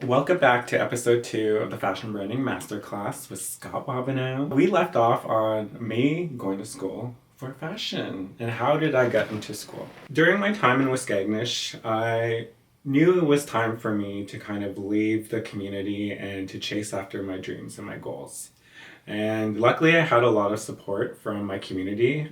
Welcome back to episode 2 of the Fashion Branding Masterclass with Scott Wabano. We left off on me going to school for fashion and how did I get into school. During my time in Waskaganish, I knew it was time for me to kind of leave the community and to chase after my dreams and my goals. And luckily I had a lot of support from my community.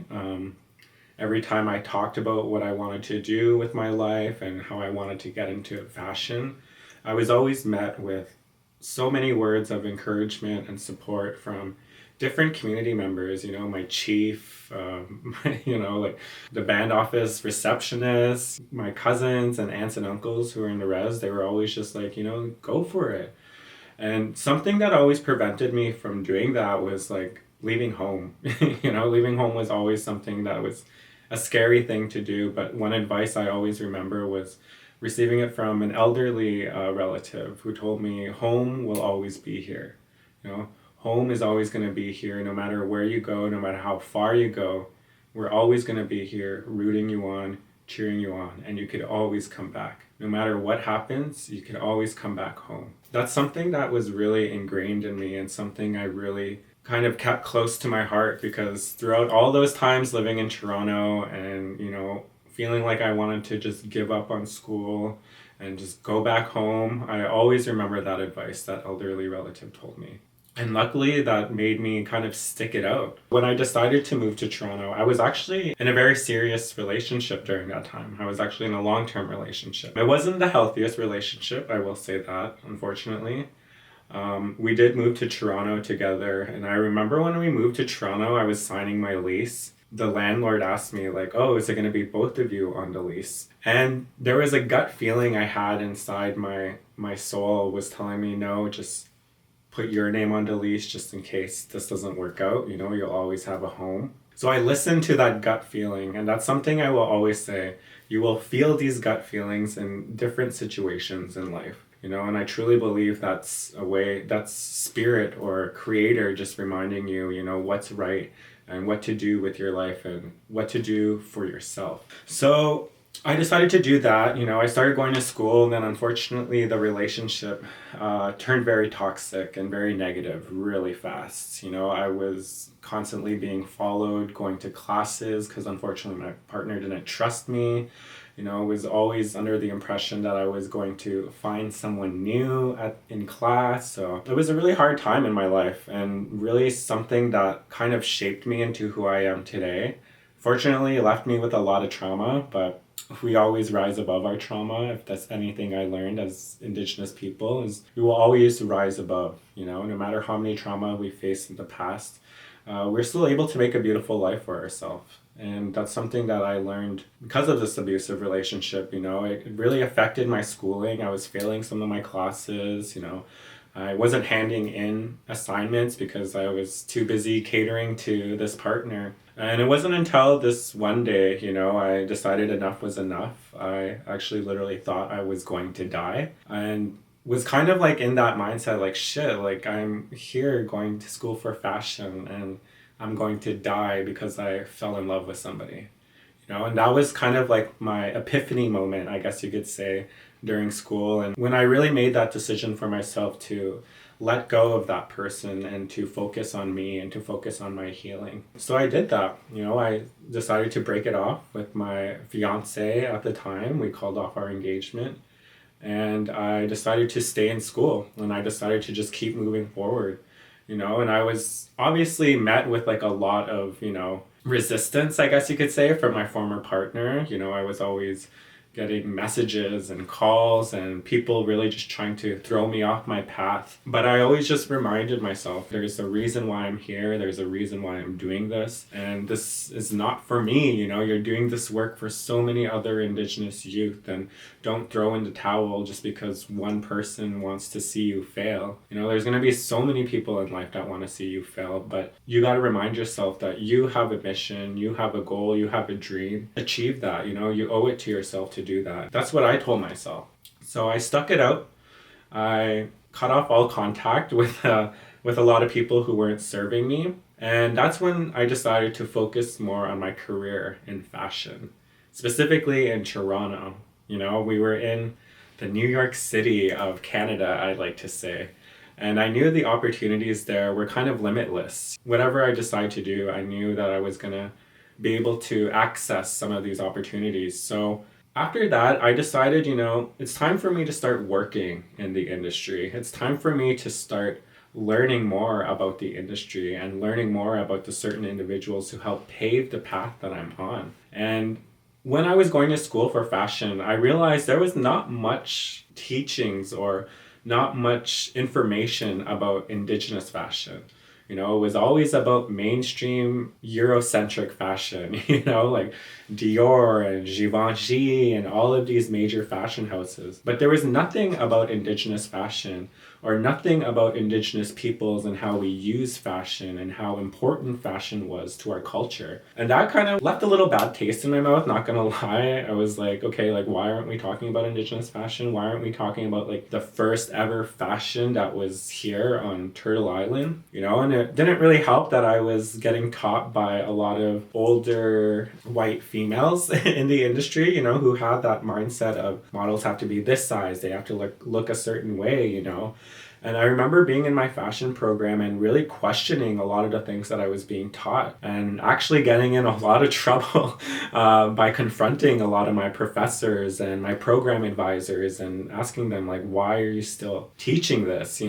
Every time I talked about what I wanted to do with my life and how I wanted to get into fashion, I was always met with so many words of encouragement and support from different community members, my chief, like the band office receptionist, my cousins and aunts and uncles who were in the res, they were always just like, go for it. And something that always prevented me from doing that was like leaving home. Leaving home was always something that was a scary thing to do. But one advice I always remember was receiving it from an elderly relative who told me, home will always be here. Home is always going to be here no matter where you go, no matter how far you go. We're always going to be here rooting you on, cheering you on, and you could always come back. No matter what happens, you can always come back home. That's something that was really ingrained in me and something I really kind of kept close to my heart, because throughout all those times living in Toronto and, feeling like I wanted to just give up on school and just go back home, I always remember that advice that elderly relative told me. And luckily that made me kind of stick it out. When I decided to move to Toronto, I was actually in a very serious relationship during that time. I was actually in a long-term relationship. It wasn't the healthiest relationship, I will say that, unfortunately. We did move to Toronto together, and I remember when we moved to Toronto, I was signing my lease. The landlord asked me like, oh, is it going to be both of you on the lease? And there was a gut feeling I had inside my soul was telling me, no, just put your name on the lease just in case this doesn't work out. You'll always have a home. So I listened to that gut feeling, and that's something I will always say. You will feel these gut feelings in different situations in life. And I truly believe that's spirit or creator just reminding you, what's right and what to do with your life and what to do for yourself. So I decided to do that. I started going to school, and then unfortunately the relationship turned very toxic and very negative really fast. I was constantly being followed, going to classes because unfortunately my partner didn't trust me. Was always under the impression that I was going to find someone new in class. So it was a really hard time in my life and really something that kind of shaped me into who I am today. Fortunately, it left me with a lot of trauma, but we always rise above our trauma. If that's anything I learned as Indigenous people, is we will always rise above, no matter how many trauma we faced in the past, we're still able to make a beautiful life for ourselves. And that's something that I learned because of this abusive relationship. It really affected my schooling. I was failing some of my classes, I wasn't handing in assignments because I was too busy catering to this partner. And it wasn't until this one day, I decided enough was enough. I actually literally thought I was going to die and was kind of like in that mindset, like, shit, like I'm here going to school for fashion and I'm going to die because I fell in love with somebody. And that was kind of like my epiphany moment, I guess you could say, during school. And when I really made that decision for myself to let go of that person and to focus on me and to focus on my healing. So I did that. I decided to break it off with my fiance at the time. We called off our engagement and I decided to stay in school and I decided to just keep moving forward. And I was obviously met with like a lot of, resistance, I guess you could say, from my former partner. I was always getting messages and calls and people really just trying to throw me off my path. But I always just reminded myself, there's a reason why I'm here. There's a reason why I'm doing this. And this is not for me. You're doing this work for so many other Indigenous youth, and don't throw in the towel just because one person wants to see you fail. There's going to be so many people in life that want to see you fail, but you got to remind yourself that you have a mission, you have a goal, you have a dream. Achieve that. You owe it to yourself to do that. That's what I told myself. So I stuck it out. I cut off all contact with a lot of people who weren't serving me. And that's when I decided to focus more on my career in fashion, specifically in Toronto. We were in the New York City of Canada, I like to say. And I knew the opportunities there were kind of limitless. Whatever I decide to do, I knew that I was going to be able to access some of these opportunities. So after that, I decided, it's time for me to start working in the industry. It's time for me to start learning more about the industry and learning more about the certain individuals who help pave the path that I'm on. And when I was going to school for fashion, I realized there was not much teachings or not much information about Indigenous fashion. It was always about mainstream Eurocentric fashion, like Dior and Givenchy and all of these major fashion houses. But there was nothing about Indigenous fashion or nothing about Indigenous peoples and how we use fashion and how important fashion was to our culture. And that kind of left a little bad taste in my mouth, not gonna lie. I was like, okay, like why aren't we talking about Indigenous fashion? Why aren't we talking about like the first ever fashion that was here on Turtle Island? And it didn't really help that I was getting taught by a lot of older white females in the industry, who had that mindset of models have to be this size, they have to look a certain way, And I remember being in my fashion program and really questioning a lot of the things that I was being taught and actually getting in a lot of trouble by confronting a lot of my professors and my program advisors and asking them, like, why are you still teaching this,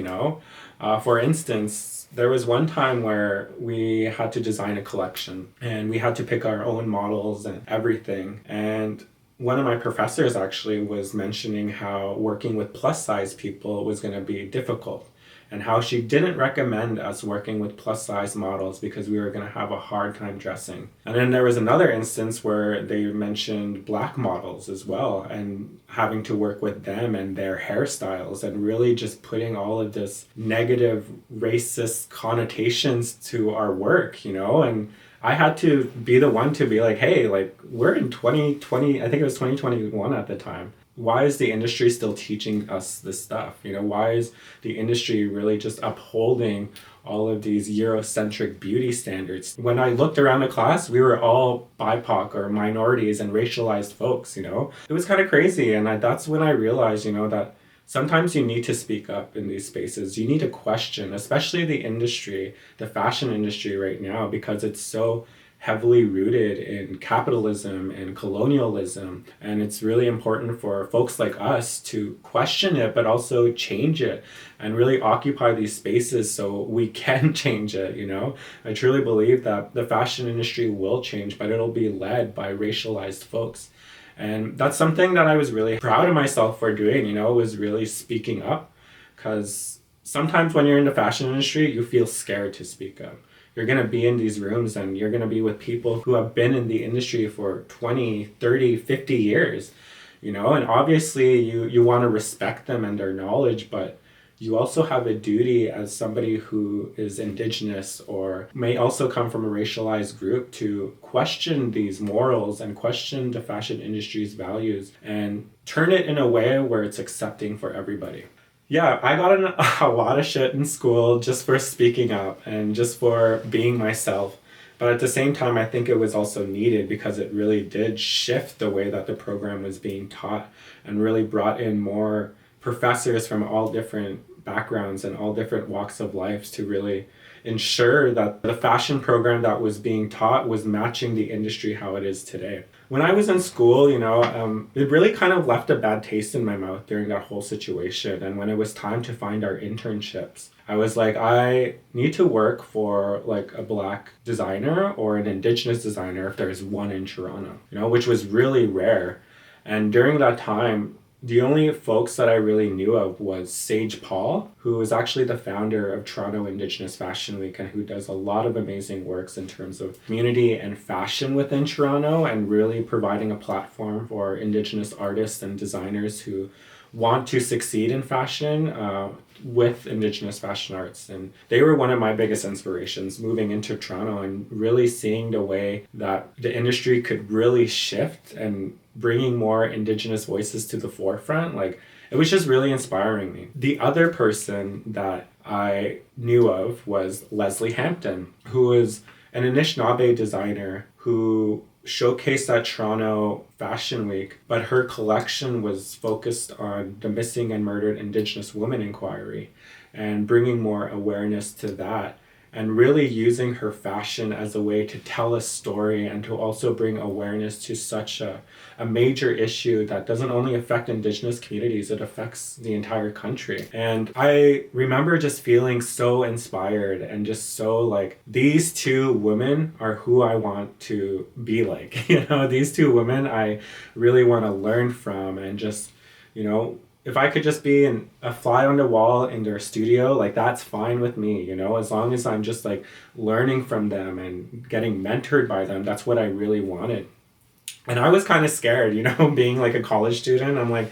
For instance, there was one time where we had to design a collection and we had to pick our own models and everything. And one of my professors actually was mentioning how working with plus size people was going to be difficult and how she didn't recommend us working with plus size models because we were going to have a hard time dressing. And then there was another instance where they mentioned black models as well and having to work with them and their hairstyles and really just putting all of this negative racist connotations to our work, and I had to be the one to be like, hey, like we're in 2020, I think it was 2021 at the time. Why is the industry still teaching us this stuff? Why is the industry really just upholding all of these Eurocentric beauty standards? When I looked around the class, we were all BIPOC or minorities and racialized folks, It was kind of crazy. And that's when I realized, that sometimes you need to speak up in these spaces. You need to question, especially the industry, the fashion industry right now, because it's so heavily rooted in capitalism and colonialism. And it's really important for folks like us to question it, but also change it and really occupy these spaces so we can change it, I truly believe that the fashion industry will change, but it'll be led by racialized folks. And that's something that I was really proud of myself for doing, was really speaking up. Because sometimes when you're in the fashion industry, you feel scared to speak up. You're going to be in these rooms and you're going to be with people who have been in the industry for 20, 30, 50 years, and obviously you want to respect them and their knowledge, but you also have a duty as somebody who is Indigenous or may also come from a racialized group to question these morals and question the fashion industry's values and turn it in a way where it's accepting for everybody. Yeah, I got in a lot of shit in school just for speaking up and just for being myself. But at the same time, I think it was also needed because it really did shift the way that the program was being taught and really brought in more professors from all different backgrounds and all different walks of life to really ensure that the fashion program that was being taught was matching the industry how it is today. When I was in school, it really kind of left a bad taste in my mouth during that whole situation. And when it was time to find our internships, I was like, I need to work for like a Black designer or an Indigenous designer if there's one in Toronto, which was really rare. And during that time, the only folks that I really knew of was Sage Paul, who is actually the founder of Toronto Indigenous Fashion Week and who does a lot of amazing works in terms of community and fashion within Toronto and really providing a platform for Indigenous artists and designers who want to succeed in fashion with Indigenous fashion arts. And they were one of my biggest inspirations moving into Toronto and really seeing the way that the industry could really shift and bringing more Indigenous voices to the forefront. Like, it was just really inspiring me. The other person that I knew of was Leslie Hampton, who is an Anishinaabe designer who showcased at Toronto Fashion Week, but her collection was focused on the missing and murdered Indigenous women inquiry and bringing more awareness to that, and really using her fashion as a way to tell a story and to also bring awareness to such a major issue that doesn't only affect Indigenous communities, it affects the entire country. And I remember just feeling so inspired and just so like, these two women are who I want to be like. These two women I really want to learn from, and just, if I could just be a fly on the wall in their studio, like that's fine with me, as long as I'm just like learning from them and getting mentored by them. That's what I really wanted. And I was kind of scared, being like a college student. I'm like,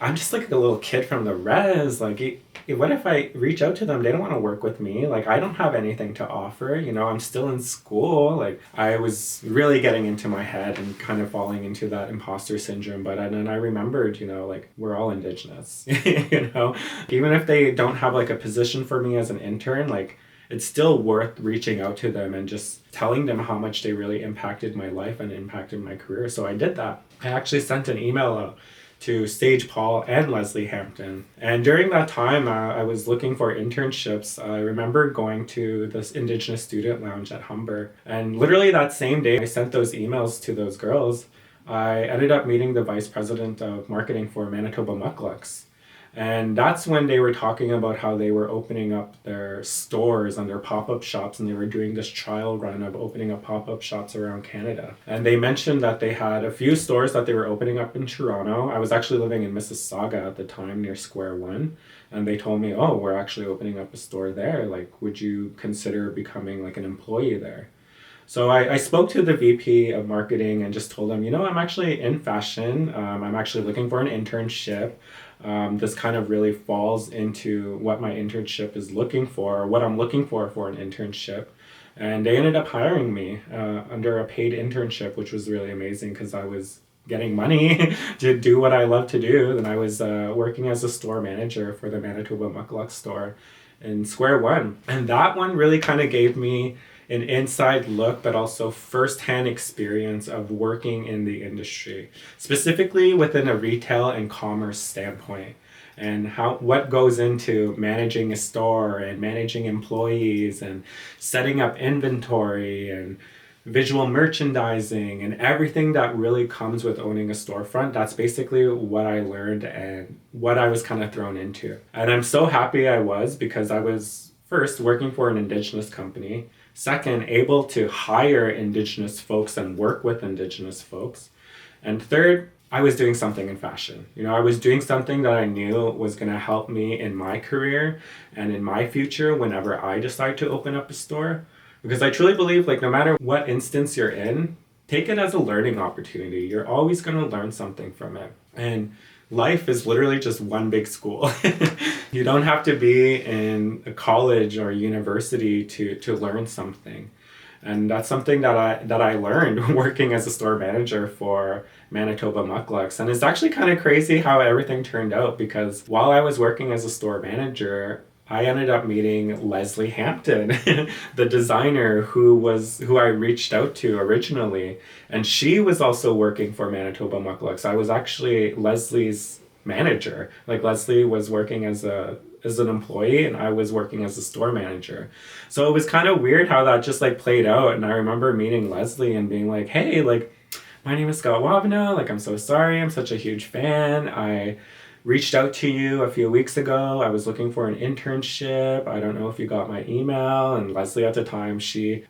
I'm just like a little kid from the res. Like, what if I reach out to them? They don't want to work with me. Like, I don't have anything to offer. I'm still in school. Like, I was really getting into my head and kind of falling into that imposter syndrome. But then I remembered, like, we're all Indigenous, even if they don't have like a position for me as an intern, like, it's still worth reaching out to them and just telling them how much they really impacted my life and impacted my career. So I did that. I actually sent an email out to Sage Paul and Leslie Hampton. And during that time, I was looking for internships. I remember going to this Indigenous Student Lounge at Humber. And literally that same day, I sent those emails to those girls. I ended up meeting the vice president of marketing for Manitoba Mucklucks. And that's when they were talking about how they were opening up their stores and their pop-up shops, and they were doing this trial run of opening up pop-up shops around Canada. And they mentioned that they had a few stores that they were opening up in Toronto. I was actually living in Mississauga at the time near Square One. And they told me, oh, we're actually opening up a store there. Like, would you consider becoming like an employee there? So I spoke to the VP of marketing and just told him, I'm actually in fashion. I'm actually looking for an internship. This kind of really falls into what my internship is looking for, or what I'm looking for an internship. And they ended up hiring me under a paid internship, which was really amazing because I was getting money to do what I love to do. And I was working as a store manager for the Manitoba Muckluck store in Square One. And that one really kind of gave me an inside look, but also first-hand experience of working in the industry, specifically within a retail and commerce standpoint, and what goes into managing a store and managing employees and setting up inventory and visual merchandising and everything that really comes with owning a storefront. That's basically what I learned and what I was kind of thrown into. And I'm so happy I was, because I was first working for an Indigenous company, second, able to hire Indigenous folks and work with Indigenous folks. And third, I was doing something in fashion. I was doing something that I knew was going to help me in my career and in my future whenever I decide to open up a store. Because I truly believe, like, no matter what instance you're in, take it as a learning opportunity. You're always going to learn something from it. And life is literally just one big school. You don't have to be in a college or university to learn something. And that's something that I learned working as a store manager for Manitoba Mucklucks. And it's actually kind of crazy how everything turned out, because while I was working as a store manager, I ended up meeting Leslie Hampton, the designer who I reached out to originally. And she was also working for Manitoba Mucklucks. I was actually Leslie's manager. Like, Leslie was working as an employee and I was working as a store manager. So it was kind of weird how that just like played out. And I remember meeting Leslie and being like, hey, like, my name is Scott Wabano. Like, I'm so sorry. I'm such a huge fan. I reached out to you a few weeks ago. I was looking for an internship. I don't know if you got my email. And Leslie at the time,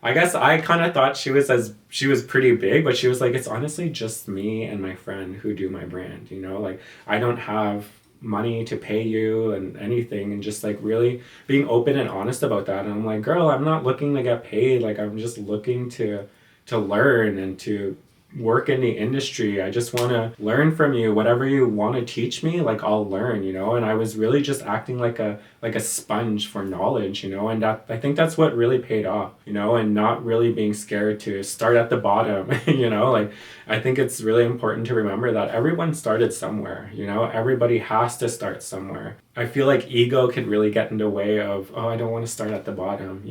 I guess I kind of thought she was pretty big, but she was like, it's honestly just me and my friend who do my brand, like, I don't have money to pay you and anything, and just like really being open and honest about that. And I'm like, girl, I'm not looking to get paid. Like, I'm just looking to learn and to work in the industry. I just want to learn from you. Whatever you want to teach me, like, I'll learn, and I was really just acting like a sponge for knowledge, and that, I think that's what really paid off, and not really being scared to start at the bottom. Like, I think it's really important to remember that everyone started somewhere. Everybody has to start somewhere. I feel like ego can really get in the way of, oh, I don't want to start at the bottom,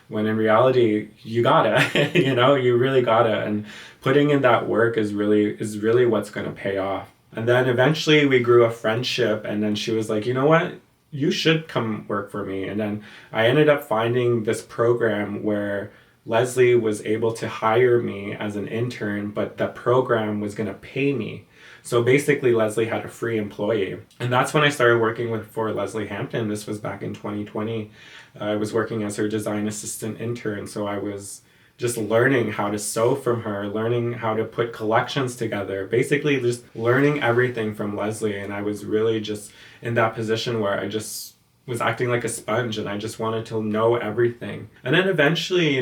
when in reality you gotta, you really gotta. And putting in that work is really what's going to pay off. And then eventually we grew a friendship, and then she was like, you know what? You should come work for me. And then I ended up finding this program where Leslie was able to hire me as an intern, but the program was going to pay me. So basically, Leslie had a free employee. And that's when I started working for Leslie Hampton. This was back in 2020. I was working as her design assistant intern. So I was just learning how to sew from her, learning how to put collections together, basically just learning everything from Leslie. And I was really just in that position where I just was acting like a sponge, and I just wanted to know everything. And then eventually,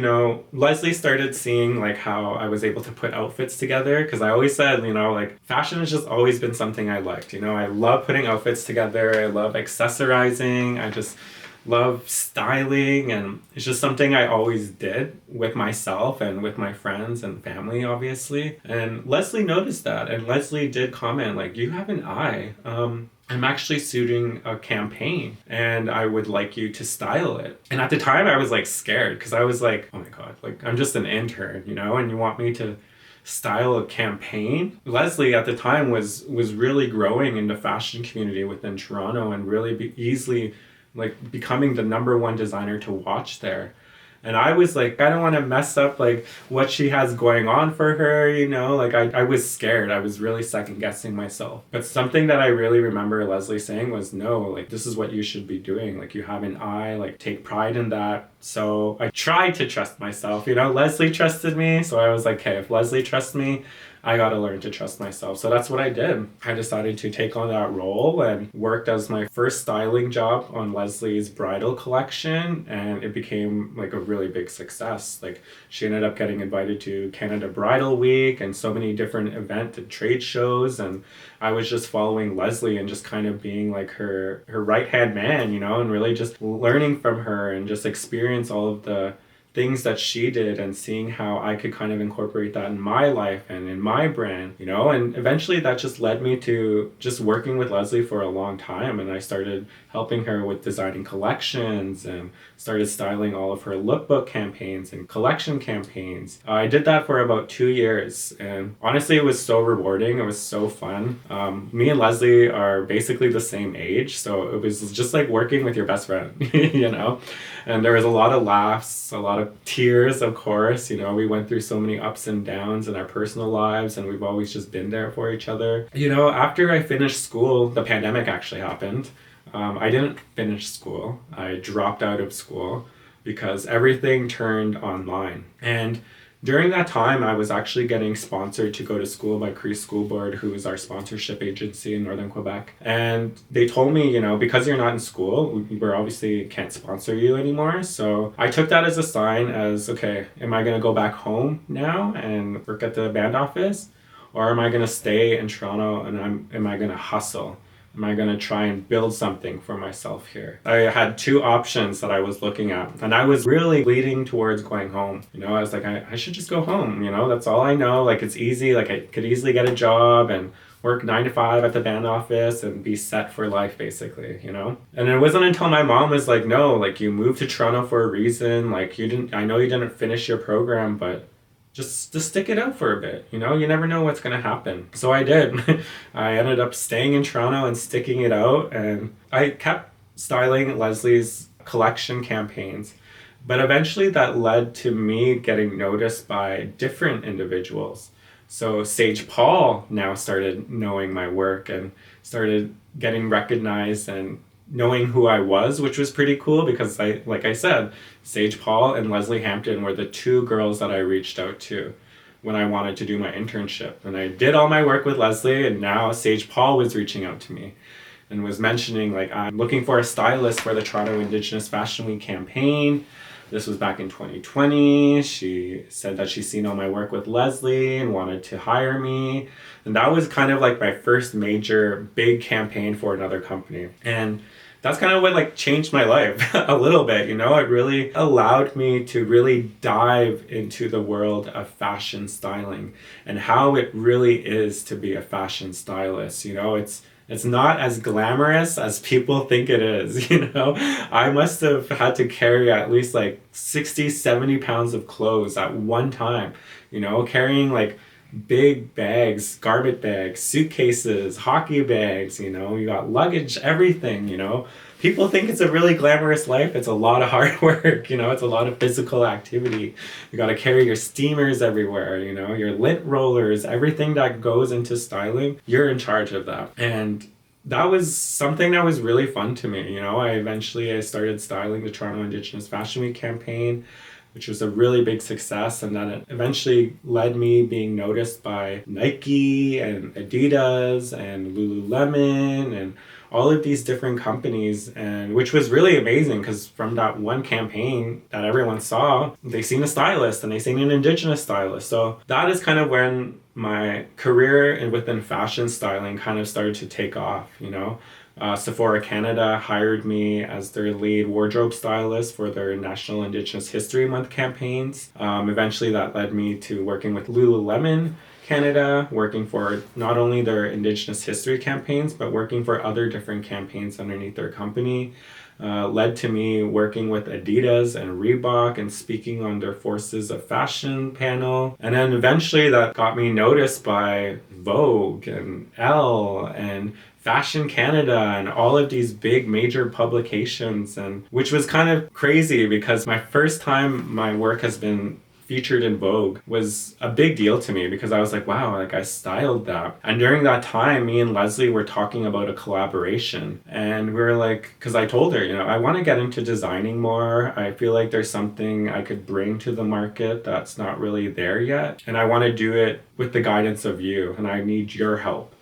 Leslie started seeing like how I was able to put outfits together, because I always said, like fashion has just always been something I liked. I love putting outfits together. I love accessorizing. I just love styling, and it's just something I always did with myself and with my friends and family, obviously. And Leslie noticed that, and Leslie did comment like, you have an eye. I'm actually shooting a campaign and I would like you to style it. And at the time I was like scared, because I was like, oh my God, like I'm just an intern, and you want me to style a campaign? Leslie at the time was really growing in the fashion community within Toronto, and really easily like becoming the number one designer to watch there. And I was like, I don't want to mess up like what she has going on for her, like I was scared. I was really second guessing myself. But something that I really remember Leslie saying was, no, like this is what you should be doing. Like you have an eye, like take pride in that. So I tried to trust myself, Leslie trusted me. So I was like, okay, if Leslie trusts me, I got to learn to trust myself. So that's what I did. I decided to take on that role and worked as my first styling job on Leslie's bridal collection. And it became like a really big success. Like she ended up getting invited to Canada Bridal Week and so many different event and trade shows. And I was just following Leslie and just kind of being like her right-hand man, and really just learning from her and just experience all of the things that she did, and seeing how I could kind of incorporate that in my life and in my brand, and eventually that just led me to just working with Leslie for a long time. And I started helping her with designing collections and started styling all of her lookbook campaigns and collection campaigns. I did that for about 2 years, and honestly it was so rewarding. It was so fun. Me and Leslie are basically the same age, so it was just like working with your best friend, and there was a lot of laughs, a lot of tears, of course. We went through so many ups and downs in our personal lives, and we've always just been there for each other. After I finished school, the pandemic actually happened. I didn't finish school. I dropped out of school because everything turned online. And during that time, I was actually getting sponsored to go to school by Cree School Board, who is our sponsorship agency in Northern Quebec. And they told me, because you're not in school, we obviously can't sponsor you anymore. So I took that as a sign as, okay, am I going to go back home now and work at the band office? Or am I going to stay in Toronto and am I going to hustle? Am I going to try and build something for myself here? I had two options that I was looking at, and I was really leaning towards going home. I was like, I should just go home. That's all I know. Like, it's easy. Like, I could easily get a job and work 9 to 5 at the band office and be set for life, basically, And it wasn't until my mom was like, no, like, you moved to Toronto for a reason. Like, I know you didn't finish your program, but just to stick it out for a bit, you never know what's going to happen. So I did. I ended up staying in Toronto and sticking it out, and I kept styling Leslie's collection campaigns. But eventually that led to me getting noticed by different individuals. So Sage Paul now started knowing my work and started getting recognized and knowing who I was, which was pretty cool, because like I said, Sage Paul and Leslie Hampton were the two girls that I reached out to when I wanted to do my internship. And I did all my work with Leslie, and now Sage Paul was reaching out to me and was mentioning, like, I'm looking for a stylist for the Toronto Indigenous Fashion Week campaign. This was back in 2020. She said that she's seen all my work with Leslie and wanted to hire me. And that was kind of like my first major big campaign for another company. And that's kind of what like changed my life a little bit, It really allowed me to really dive into the world of fashion styling and how it really is to be a fashion stylist. It's not as glamorous as people think it is, you know? I must have had to carry at least like 60, 70 pounds of clothes at one time, you know, carrying like big bags, garment bags, suitcases, hockey bags, you know, you got luggage, everything, you know. People think it's a really glamorous life. It's a lot of hard work, you know, it's a lot of physical activity. You got to carry your steamers everywhere, you know, your lint rollers, everything that goes into styling, you're in charge of that. And that was something that was really fun to me, you know. I started styling the Toronto Indigenous Fashion Week campaign, which was a really big success, and then it eventually led me being noticed by Nike and Adidas and Lululemon and all of these different companies, and which was really amazing because from that one campaign that everyone saw, they seen a stylist and they seen an Indigenous stylist. So that is kind of when my career within fashion styling kind of started to take off, you know. Sephora Canada hired me as their lead wardrobe stylist for their National Indigenous History Month campaigns. Eventually that led me to working with Lululemon Canada, working for not only their Indigenous history campaigns, but working for other different campaigns underneath their company. Led to me working with Adidas and Reebok and speaking on their Forces of Fashion panel. And then eventually that got me noticed by Vogue and Elle and Fashion Canada and all of these big major publications, and which was kind of crazy because my first time my work has been featured in Vogue was a big deal to me because I was like, wow, like I styled that. And during that time, me and Leslie were talking about a collaboration, and we were like, because I told her, you know, I want to get into designing more. I feel like there's something I could bring to the market that's not really there yet, and I want to do it with the guidance of you, and I need your help.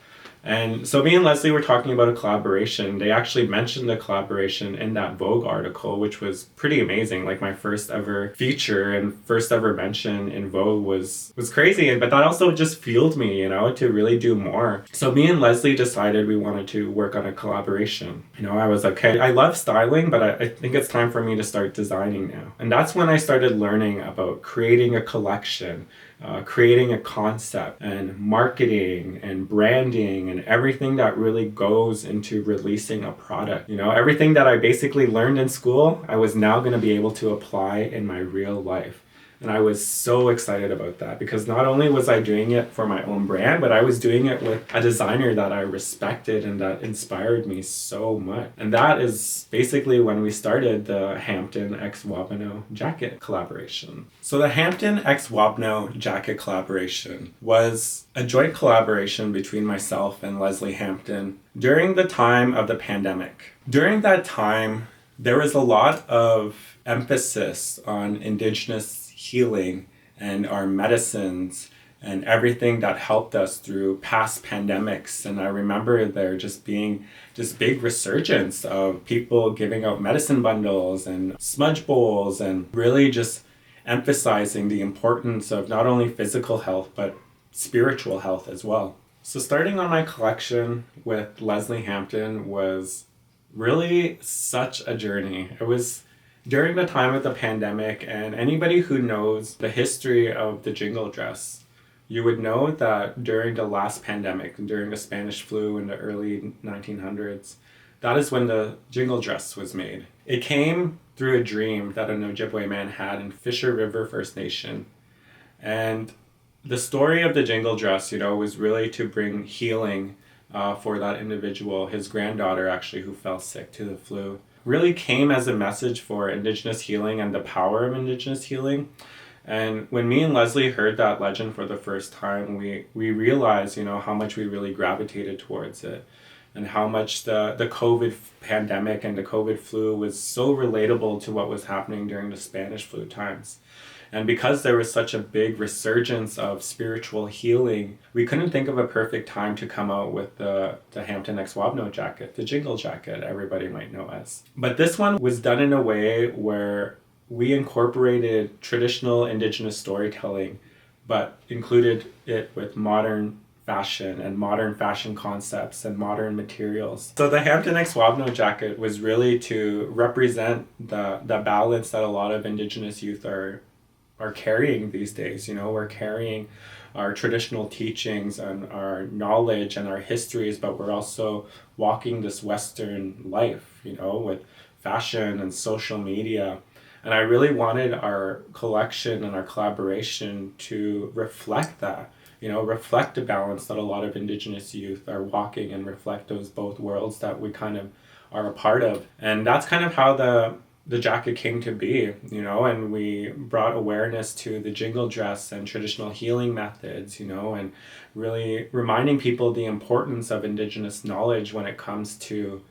And so me and Leslie were talking about a collaboration. They actually mentioned the collaboration in that Vogue article, which was pretty amazing. Like my first ever feature and first ever mention in Vogue was crazy. But that also just fueled me, you know, to really do more. So me and Leslie decided we wanted to work on a collaboration. You know, I was like, okay, I love styling, but I think it's time for me to start designing now. And that's when I started learning about creating a collection, creating a concept and marketing and branding and everything that really goes into releasing a product. You know, everything that I basically learned in school, I was now going to be able to apply in my real life. And I was so excited about that because not only was I doing it for my own brand, but I was doing it with a designer that I respected and that inspired me so much. And that is basically when we started the Hampton x Wabano jacket collaboration. So the Hampton x Wabano jacket collaboration was a joint collaboration between myself and Leslie Hampton during the time of the pandemic. During that time, there was a lot of emphasis on Indigenous healing and our medicines and everything that helped us through past pandemics. And I remember there just being this big resurgence of people giving out medicine bundles and smudge bowls and really just emphasizing the importance of not only physical health, but spiritual health as well. So starting on my collection with Leslie Hampton was really such a journey. It was during the time of the pandemic, and anybody who knows the history of the jingle dress, you would know that during the last pandemic, during the Spanish flu in the early 1900s, that is when the jingle dress was made. It came through a dream that an Ojibwe man had in Fisher River First Nation. And the story of the jingle dress, you know, was really to bring healing for that individual, his granddaughter actually, who fell sick to the flu. Really came as a message for Indigenous healing and the power of Indigenous healing. And when me and Leslie heard that legend for the first time, we realized, you know, how much we really gravitated towards it and how much the COVID pandemic and the COVID flu was so relatable to what was happening during the Spanish flu times. And because there was such a big resurgence of spiritual healing, we couldn't think of a perfect time to come out with the Hampton x Wabano jacket, the jingle jacket everybody might know as. But this one was done in a way where we incorporated traditional Indigenous storytelling, but included it with modern fashion and modern fashion concepts and modern materials. So the Hampton x Wabano jacket was really to represent the balance that a lot of Indigenous youth are carrying these days. You know, we're carrying our traditional teachings and our knowledge and our histories, but we're also walking this Western life, with fashion and social media. And I really wanted our collection and our collaboration to reflect that, reflect the balance that a lot of Indigenous youth are walking, and reflect those both worlds that we kind of are a part of. And that's kind of how the jacket came to be, and we brought awareness to the jingle dress and traditional healing methods, and really reminding people the importance of Indigenous knowledge when it comes to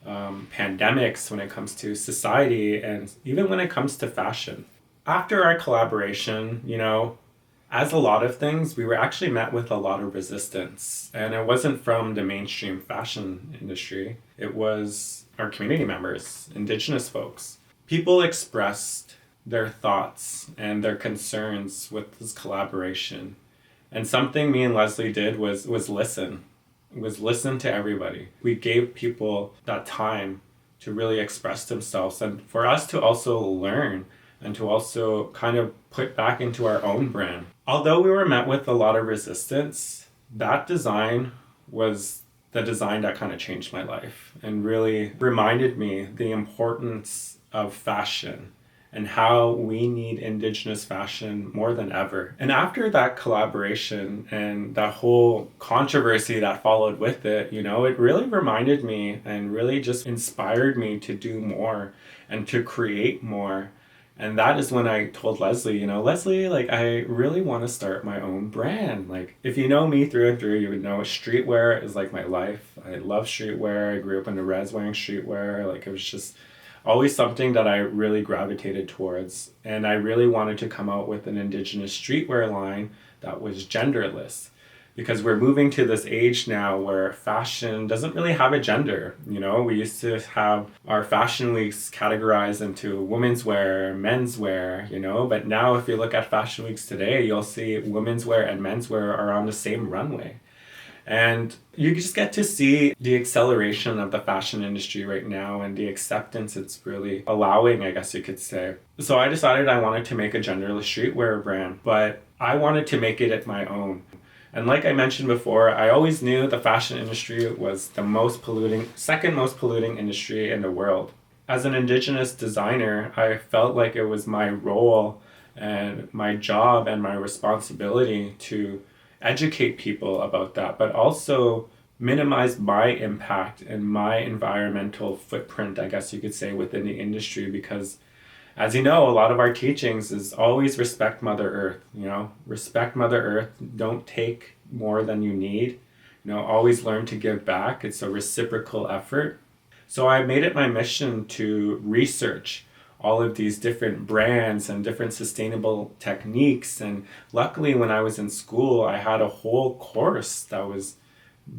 pandemics, when it comes to society, and even when it comes to fashion. After our collaboration, as a lot of things, we were actually met with a lot of resistance. And it wasn't from the mainstream fashion industry. It was our community members, Indigenous folks. People expressed their thoughts and their concerns with this collaboration. And something me and Leslie did was listen. Listen to everybody. We gave people that time to really express themselves, and for us to also learn and to also kind of put back into our own brand. Although we were met with a lot of resistance, that design was the design that kind of changed my life and really reminded me the importance of fashion and how we need Indigenous fashion more than ever. And after that collaboration and that whole controversy that followed with it, it really reminded me and really just inspired me to do more and to create more. And that is when I told Leslie, Leslie, I really want to start my own brand. If you know me through and through, you would know streetwear is my life. I love streetwear. I grew up in the res wearing streetwear. It was just always something that I really gravitated towards. And I really wanted to come out with an Indigenous streetwear line that was genderless. Because we're moving to this age now where fashion doesn't really have a gender. We used to have our fashion weeks categorized into women's wear, men's wear, but now if you look at fashion weeks today, you'll see women's wear and men's wear are on the same runway. And you just get to see the acceleration of the fashion industry right now and the acceptance it's really allowing, I guess you could say. So I decided I wanted to make a genderless streetwear brand, but I wanted to make it my own. And like I mentioned before, I always knew the fashion industry was the second most polluting industry in the world. As an Indigenous designer, I felt like it was my role and my job and my responsibility to educate people about that, but also minimize my impact and my environmental footprint, I guess you could say, within the industry. Because as you know, a lot of our teachings is always respect Mother Earth, respect Mother Earth, don't take more than you need, always learn to give back. It's a reciprocal effort. So I made it my mission to research all of these different brands and different sustainable techniques. And luckily, when I was in school, I had a whole course that was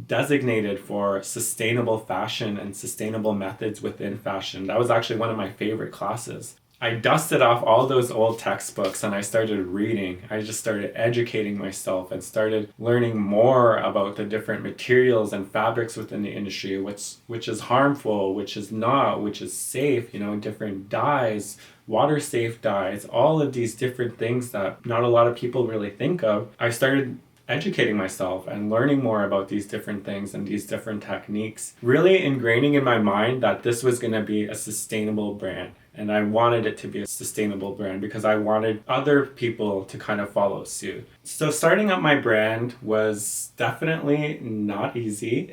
designated for sustainable fashion and sustainable methods within fashion. That was actually one of my favorite classes. I dusted off all those old textbooks and I started reading. I just started educating myself and started learning more about the different materials and fabrics within the industry, which is harmful, which is not, which is safe, different dyes, water safe dyes, all of these different things that not a lot of people really think of. I started educating myself and learning more about these different things and these different techniques, really ingraining in my mind that this was going to be a sustainable brand. And I wanted it to be a sustainable brand because I wanted other people to kind of follow suit. So starting up my brand was definitely not easy.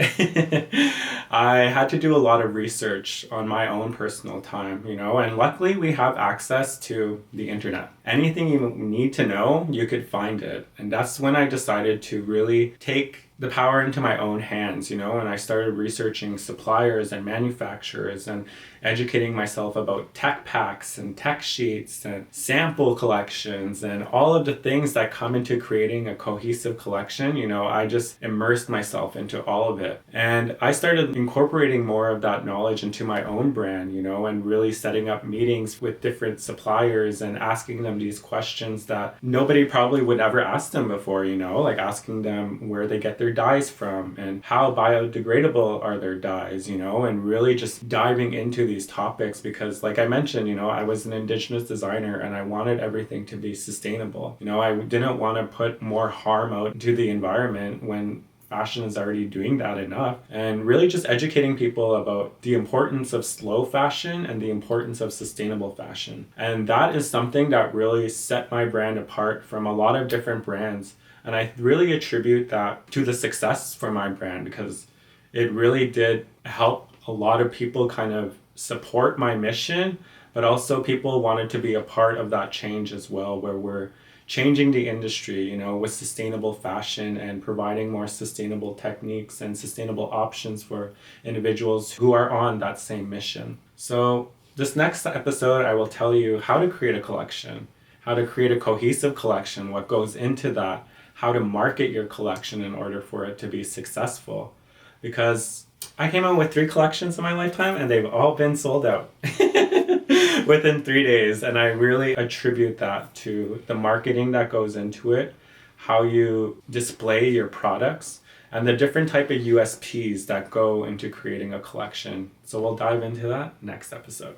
I had to do a lot of research on my own personal time, and luckily we have access to the internet. Anything you need to know, you could find it. And that's when I decided to really take the power into my own hands, and I started researching suppliers and manufacturers and educating myself about tech packs and tech sheets and sample collections and all of the things that come into creating a cohesive collection. I just immersed myself into all of it. And I started incorporating more of that knowledge into my own brand, and really setting up meetings with different suppliers and asking them these questions that nobody probably would ever ask them before, like asking them where they get their dyes from and how biodegradable are their dyes, and really just diving into these topics because, like I mentioned, I was an Indigenous designer and I wanted everything to be sustainable. I didn't want to put more harm out to the environment when fashion is already doing that enough, and really just educating people about the importance of slow fashion and the importance of sustainable fashion. And that is something that really set my brand apart from a lot of different brands. And I really attribute that to the success for my brand because it really did help a lot of people kind of support my mission, but also people wanted to be a part of that change as well, where we're changing the industry, with sustainable fashion and providing more sustainable techniques and sustainable options for individuals who are on that same mission. So this next episode, I will tell you how to create a collection, how to create a cohesive collection, what goes into that, how to market your collection in order for it to be successful. Because I came out with 3 collections in my lifetime and they've all been sold out within 3 days. And I really attribute that to the marketing that goes into it, how you display your products, and the different type of USPs that go into creating a collection. So we'll dive into that next episode.